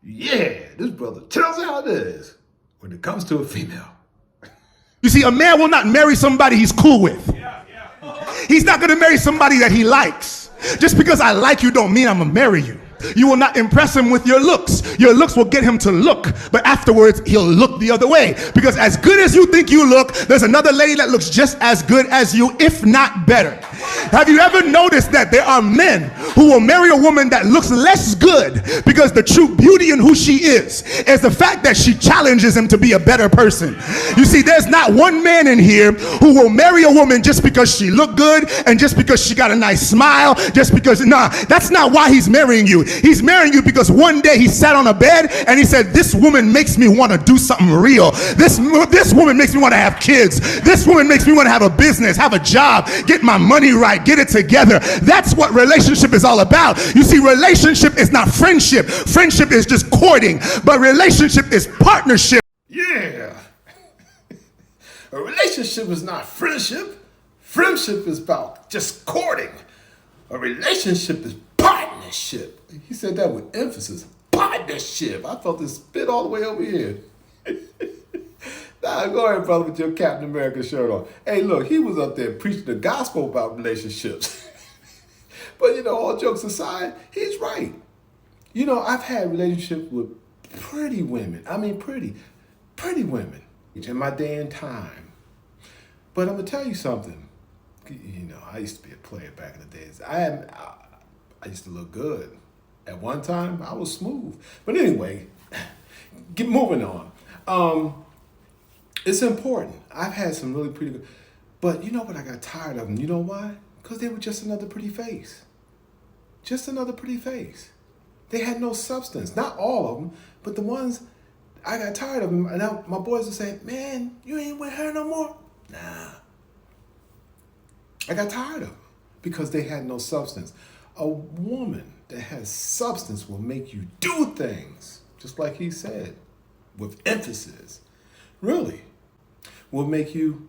Yeah, this brother tells you how it is when it comes to a female. You see, a man will not marry somebody he's cool with. He's not going to marry somebody that he likes. Just because I like you don't mean I'm going to marry you. You will not impress him with your looks. Your looks will get him to look, but afterwards he'll look the other way. Because as good as you think you look, there's another lady that looks just as good as you, if not better. Have you ever noticed that there are men who will marry a woman that looks less good because the true beauty in who she is the fact that she challenges him to be a better person? You see, there's not one man in here who will marry a woman just because she looked good and just because she got a nice smile, just because, that's not why he's marrying you. He's marrying you because one day he sat on a bed and he said, this woman makes me want to do something real. This woman makes me want to have kids. This woman makes me want to have a business, have a job, get my money right, get it together. That's what relationship is all about. You see, relationship is not friendship. Friendship is just courting, but relationship is partnership. Yeah. A relationship is not friendship. Friendship is about just courting. A relationship is partnership. He said that with emphasis. Partnership. I felt this spit all the way over here. Nah, go ahead, brother, with your Captain America shirt on. Hey, look, he was up there preaching the gospel about relationships. But, all jokes aside, he's right. I've had relationships with pretty women. I mean, pretty women in my day and time. But I'm going to tell you something. I used to be a player back in the days. I used to look good. At one time, I was smooth. But anyway, moving on. It's important. I've had some really pretty good, but what? I got tired of them. You know why? Because they were just another pretty face. Just another pretty face. They had no substance. Not all of them, but the ones, I got tired of them. And now my boys would say, man, you ain't with her no more? Nah. I got tired of them because they had no substance. A woman that has substance will make you do things, just like he said, with emphasis. Really, will make you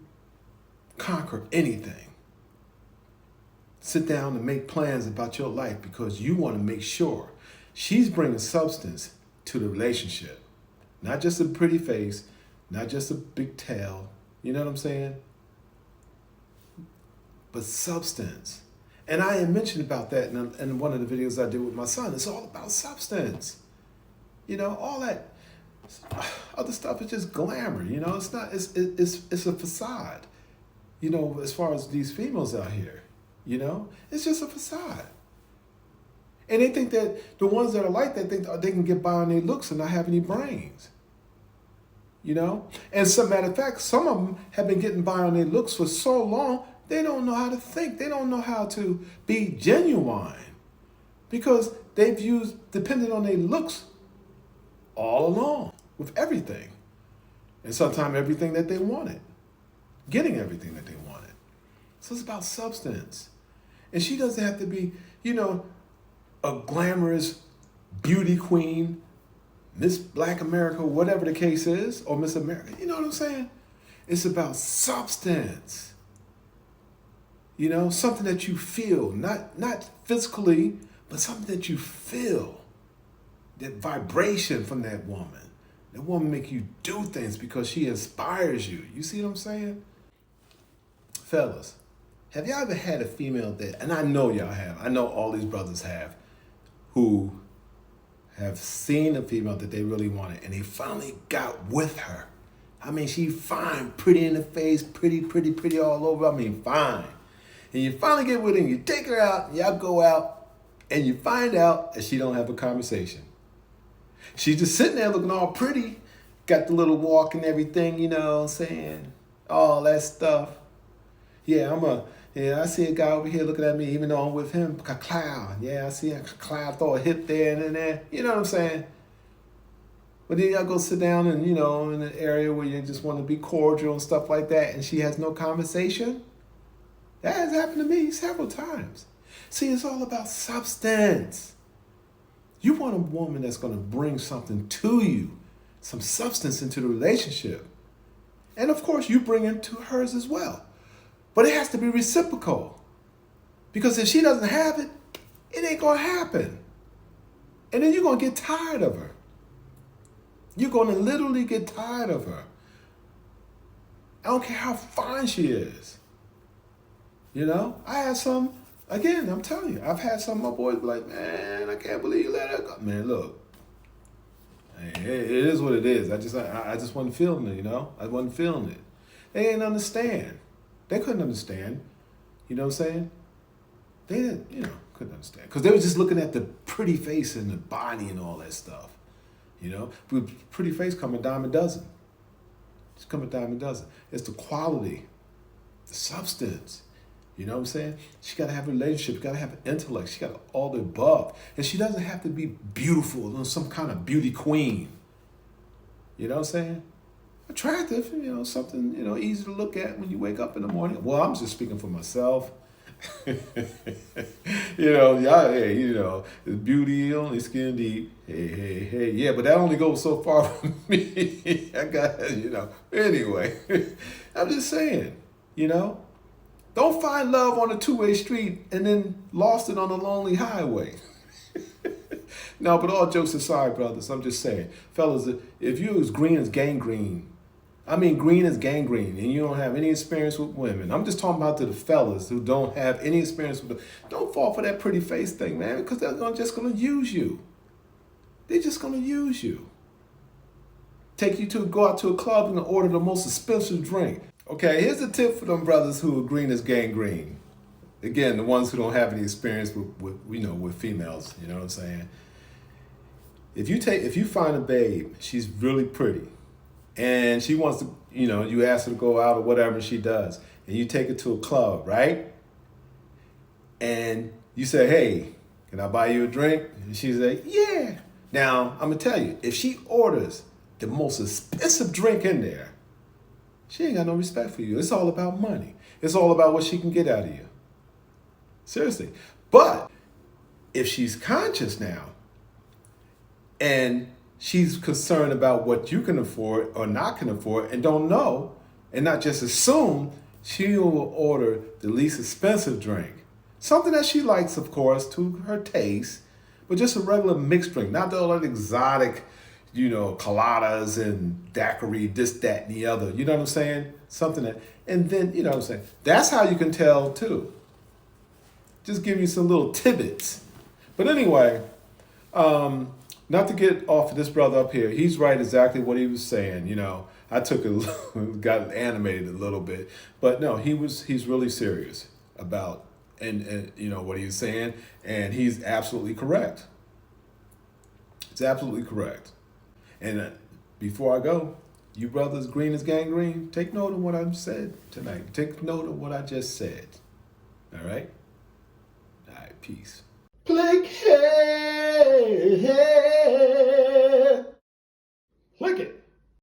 conquer anything. Sit down and make plans about your life because you want to make sure she's bringing substance to the relationship. Not just a pretty face, not just a big tail, you know what I'm saying? But substance. And I had mentioned about that in one of the videos I did with my son. It's all about substance. All that other stuff is just glamour. It's not. It's a facade. As far as these females out here, it's just a facade. And they think that the ones that are like that think they can get by on their looks and not have any brains. And as a matter of fact, some of them have been getting by on their looks for so long. They don't know how to think. They don't know how to be genuine because they've depended on their looks all along with everything. And sometimes everything that they wanted. Getting everything that they wanted. So it's about substance. And she doesn't have to be, a glamorous beauty queen, Miss Black America, whatever the case is, or Miss America. You know what I'm saying? It's about substance. Something that you feel, not physically, but something that you feel. That vibration from that woman. That woman make you do things because she inspires you. You see what I'm saying? Fellas, have y'all ever had a female that, and I know y'all have, I know all these brothers have, who have seen a female that they really wanted and they finally got with her. I mean, she fine, pretty in the face, pretty all over. I mean, fine. And you finally get with her and you take her out, and y'all go out, and you find out that she don't have a conversation. She's just sitting there looking all pretty, got the little walk and everything, saying, all that stuff. Yeah, I see a guy over here looking at me, even though I'm with him, Cloud. Yeah, I see a Cloud throw a hip there and there. You know what I'm saying? But then y'all go sit down and, in an area where you just want to be cordial and stuff like that, and she has no conversation. That has happened to me several times. See, it's all about substance. You want a woman that's going to bring something to you, some substance into the relationship. And of course, you bring it to hers as well. But it has to be reciprocal. Because if she doesn't have it, it ain't going to happen. And then you're going to get tired of her. You're going to literally get tired of her. I don't care how fine she is. You know, I had some, again, I'm telling you, I've had some of my boys be like, man, I can't believe you let her go. Man, look, it is what it is. I just wasn't feeling it, you know? I wasn't feeling it. They didn't understand. They couldn't understand. You know what I'm saying? They didn't, couldn't understand. Because they were just looking at the pretty face and the body and all that stuff. You know? With pretty face come a dime a dozen. It's come a dime a dozen. It's the quality, the substance. You know what I'm saying? She got to have a relationship. She got to have an intellect. She got all the above. And she doesn't have to be beautiful, some kind of beauty queen. You know what I'm saying? Attractive, something, easy to look at when you wake up in the morning. Well, I'm just speaking for myself. Y'all, hey, beauty only skin deep. Hey. Yeah, but that only goes so far for me. I got, anyway. I'm just saying, don't find love on a two-way street and then lost it on a lonely highway. No, but all jokes aside, brothers, I'm just saying, fellas, if you as green as gangrene, green as gangrene, and you don't have any experience with women, I'm just talking about to the fellas who don't have any experience with them, don't fall for that pretty face thing, man, because they're just going to use you. They're just going to use you. Take you to go out to a club and order the most expensive drink. Okay, here's a tip for them brothers who are green as gangrene. Again, the ones who don't have any experience with females, you know what I'm saying? If you find a babe, she's really pretty, and she wants to, you ask her to go out or whatever she does, and you take her to a club, right? And you say, hey, can I buy you a drink? And she's like, yeah. Now, I'm gonna tell you, if she orders the most expensive drink in there, she ain't got no respect for you. It's all about money. It's all about what she can get out of you. Seriously. But if she's conscious now, and she's concerned about what you can afford or not can afford and don't know, and not just assume, she will order the least expensive drink. Something that she likes, of course, to her taste, but just a regular mixed drink, not all that exotic, coladas and daiquiri, this, that, and the other. You know what I'm saying? Something that, and then, you know what I'm saying? That's how you can tell, too. Just give you some little tidbits. But anyway, not to get off of this brother up here, he's right exactly what he was saying. I took it, got animated a little bit, but no, he's really serious about and what he was saying, and he's absolutely correct. It's absolutely correct. And before I go, you brothers green as gangrene, take note of what I've said tonight. Take note of what I just said. All right? All right, peace. Blake